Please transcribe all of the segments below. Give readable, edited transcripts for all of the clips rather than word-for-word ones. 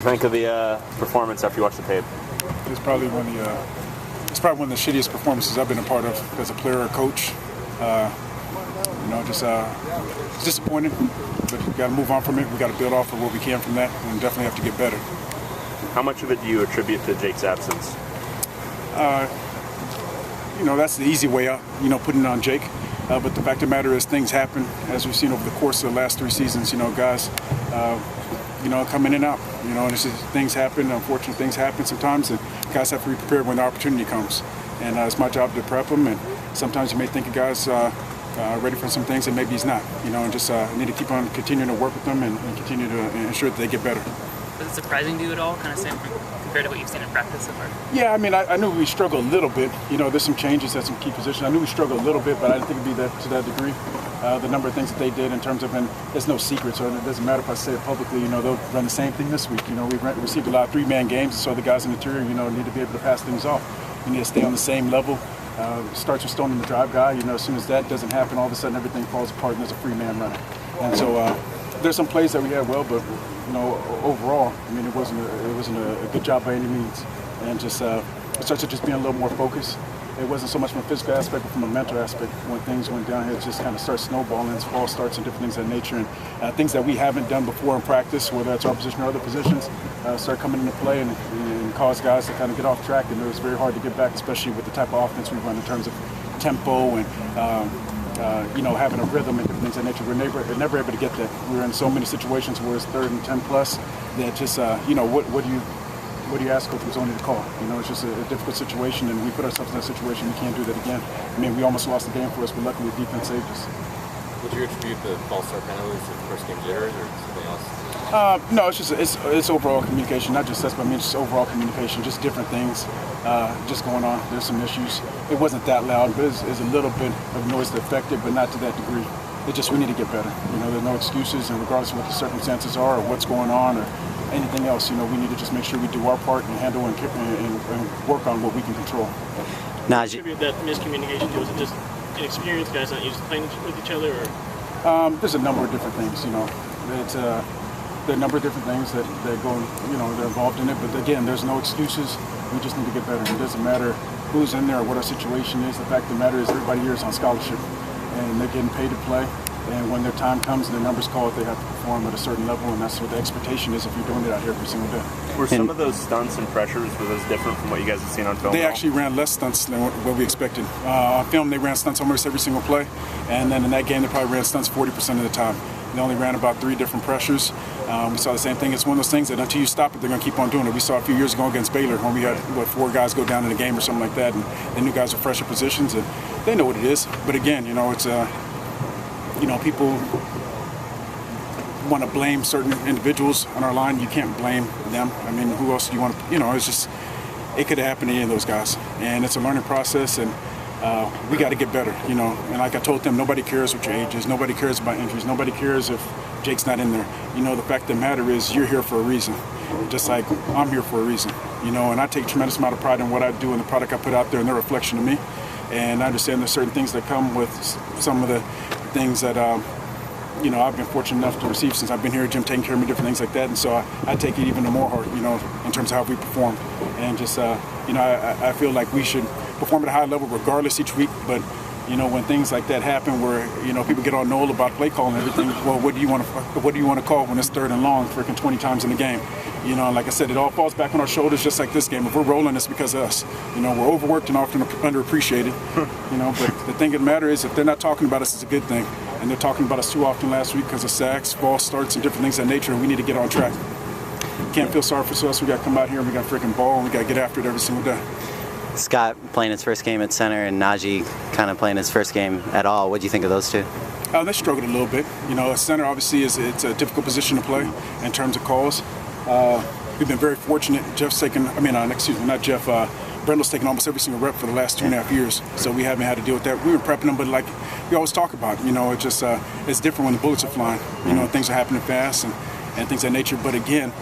Think of the performance after you watch the tape? It's probably one of the shittiest performances I've been a part of as a player or coach. It's disappointing, but we got to move on from it. We got to build off of what we can from that, and definitely have to get better. How much of it do you attribute to Jake's absence? That's the easy way out. Putting it on Jake. But the fact of the matter is, things happen, as we've seen over the course of the last 3 seasons. Guys, come in and out. And it's just, things happen. Unfortunate things happen sometimes, and guys have to be prepared when the opportunity comes. And it's my job to prep them. And sometimes you may think a guy's ready for some things, and maybe he's not. And just need to keep on continuing to work with them and continue to ensure that they get better. Was it surprising to you at all, kind of compared to what you've seen in practice so far? Yeah, I knew we struggled a little bit. There's some changes at some key positions. I knew we struggled a little bit, but I didn't think it'd be to that degree. The number of things that they did in terms of, and there's no secret, so it doesn't matter if I say it publicly, they'll run the same thing this week. We received a lot of 3-man games, so the guys in the interior, need to be able to pass things off. We need to stay on the same level. Starts with stoning the drive guy. As soon as that doesn't happen, all of a sudden everything falls apart and there's a free man running. And so there's some plays that we had well, but overall, it wasn't a good job by any means. And just it starts to just being a little more focused. It wasn't so much from a physical aspect, but from a mental aspect. When things went down here, it just kind of starts snowballing, false starts and different things of that nature. And things that we haven't done before in practice, whether it's our position or other positions, start coming into play and cause guys to kind of get off track. And it was very hard to get back, especially with the type of offense we run in terms of tempo and having a rhythm and different things of that nature. We're never able to get that. We're in so many situations where it's 3rd and 10 plus that just, what do you ask coach only to call? It's just a difficult situation, and we put ourselves in that situation. We can't do that again. We almost lost the game for us, but luckily the defense saved us. Would you attribute the false start penalties to first game jitters or something else? No, it's overall communication, not just us, but just overall communication, just different things just going on. There's some issues. It wasn't that loud, but it's a little bit of noise that affected, but not to that degree. We need to get better. There's no excuses, and regardless of what the circumstances are or what's going on or anything else, we need to just make sure we do our part and handle and work on what we can control. Najee, attribute that miscommunication to? Was it just inexperienced, guys not used to playing with each other, or? There's a number of different things. There are a number of different things that go, they're involved in it. But again, there's no excuses. We just need to get better. It doesn't matter who's in there or what our situation is. The fact of the matter is everybody here is on scholarship, and they're getting paid to play. And when their time comes and their numbers call, they have to perform at a certain level, and that's what the expectation is if you're doing it out here every single day. Were some of those stunts and pressures, were those different from what you guys have seen on film? They actually ran less stunts than what we expected. On film, they ran stunts almost every single play, and then in that game, they probably ran stunts 40% of the time. They only ran about 3 different pressures. We saw the same thing. It's one of those things that until you stop it, they're going to keep on doing it. We saw a few years ago against Baylor when we had 4 guys go down in a game or something like that, and the new guys are fresher positions, and they know what it is. But again, it's people want to blame certain individuals on our line. You can't blame them. Who else do you want to? It's just, it could have happened to any of those guys, and it's a learning process, and we got to get better. And like I told them, nobody cares what your age is. Nobody cares about injuries. Nobody cares if Jake's not in there. The fact of the matter is you're here for a reason, just like I'm here for a reason. And I take a tremendous amount of pride in what I do and the product I put out there and their reflection of me. And I understand there's certain things that come with some of the things that I've been fortunate enough to receive since I've been here, Jim taking care of me, different things like that. And so I take it even to more heart, in terms of how we perform. And just, I feel like we should perform at a high level regardless each week. But, when things like that happen where, people get all known about play call and everything, well, what do you want to call when it's 3rd and long freaking 20 times in the game? Like I said, it all falls back on our shoulders just like this game. If we're rolling, it's because of us. We're overworked and often underappreciated. But the thing that matters is if they're not talking about us, it's a good thing. And they're talking about us too often last week because of sacks, false starts, and different things of that nature, and we need to get on track. Can't feel sorry for us. We got to come out here and we got to freaking ball, and we got to get after it every single day. Scott playing his first game at center and Najee kind of playing his first game at all. What do you think of those two? They struggled a little bit. Center obviously it's a difficult position to play in terms of calls. We've been very fortunate. Brendel's taken almost every single rep for the last 2.5 years, so we haven't had to deal with that. We were prepping them, but like we always talk about, it's just it's different when the bullets are flying. Things are happening fast and things of that nature. But again,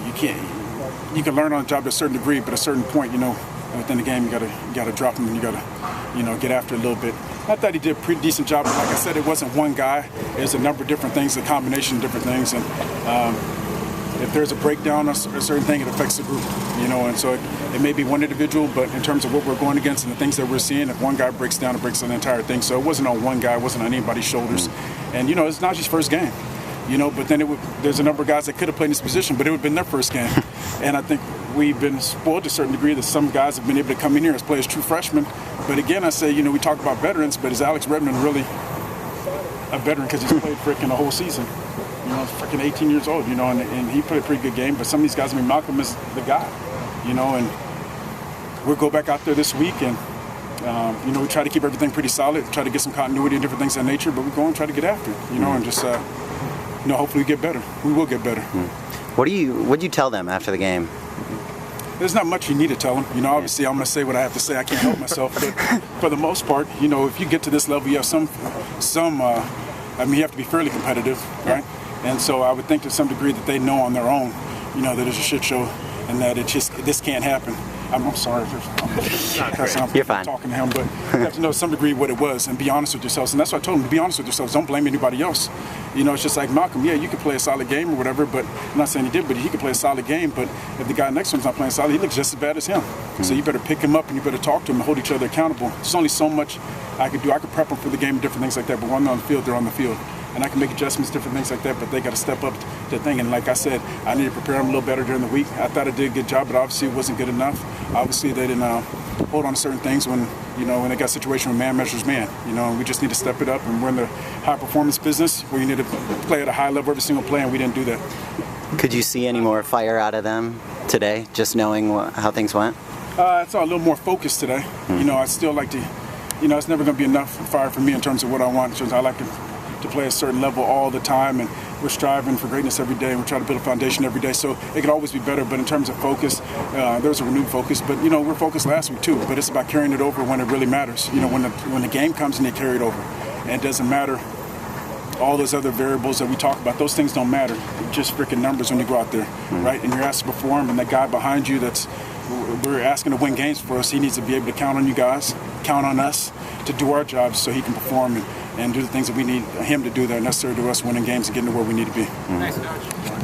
you can learn on the job to a certain degree, but at a certain point, within the game, you gotta drop them and you gotta get after it a little bit. I thought he did a pretty decent job. Like I said, it wasn't one guy. It was a number of different things, a combination of different things, and if there's a breakdown or a certain thing, it affects the group, you know. And so it may be one individual, but in terms of what we're going against and the things that we're seeing, if one guy breaks down, it breaks down the entire thing. So it wasn't on one guy, it wasn't on anybody's shoulders. And, you know, it's Najee's first game, you know, but then there's a number of guys that could have played in this position, but it would have been their first game. And I think we've been spoiled to a certain degree that some guys have been able to come in here as play as true freshmen. But again, I say, you know, we talk about veterans, but is Alex Redmond really a veteran because he's played freaking the whole season? You know, he's freaking 18 years old, you know, and he played a pretty good game. But some of these guys, I mean, Malcolm is the guy, you know, and we'll go back out there this week and, you know, we try to keep everything pretty solid, try to get some continuity and different things of that nature, but we go and try to get after it, you know, and just, you know, hopefully we get better. We will get better. What'd you tell them after the game? There's not much you need to tell them. You know, obviously I'm going to say what I have to say. I can't help myself. But for the most part, you know, if you get to this level, you have I mean, you have to be fairly competitive, right? And so I would think to some degree that they know on their own, you know, that it's a shit show and that this can't happen. I'm sorry if You're fine. Talking to him, but you have to know to some degree what it was and be honest with yourselves. And that's what I told him, to be honest with yourselves. Don't blame anybody else. You know, it's just like Malcolm, yeah, you could play a solid game or whatever, but I'm not saying he did, but he could play a solid game. But if the guy next to him's not playing solid, he looks just as bad as him. So you better pick him up and you better talk to him and hold each other accountable. There's only so much I could do. I could prep them for the game and different things like that, but when they're on the field, they're on the field. And I can make adjustments, different things like that, but they got to step up to the thing. And like I said, I need to prepare them a little better during the week. I thought I did a good job, but obviously it wasn't good enough. Obviously they didn't hold on to certain things when they got a situation where man measures man, you know, and we just need to step it up. And we're in the high performance business where you need to play at a high level every single play, and we didn't do that. Could you see any more fire out of them today, just knowing how things went? It's all a little more focused today. You know, I still like to, you know, it's never going to be enough fire for me in terms of what I want. In terms of I like to play a certain level all the time, and we're striving for greatness every day, and we're trying to build a foundation every day, so it could always be better. But in terms of focus, there's a renewed focus. But you know, we're focused last week too, but it's about carrying it over when it really matters. You know, when the game comes and you carry it over, and it doesn't matter all those other variables that we talk about. Those things don't matter. They're just freaking numbers when you go out there, right? And you're asked to perform, and that guy behind you we're asking to win games for us, he needs to be able to count on you guys, count on us to do our jobs so he can perform and do the things that we need him to do that are necessary to us winning games and getting to where we need to be. Nice coach.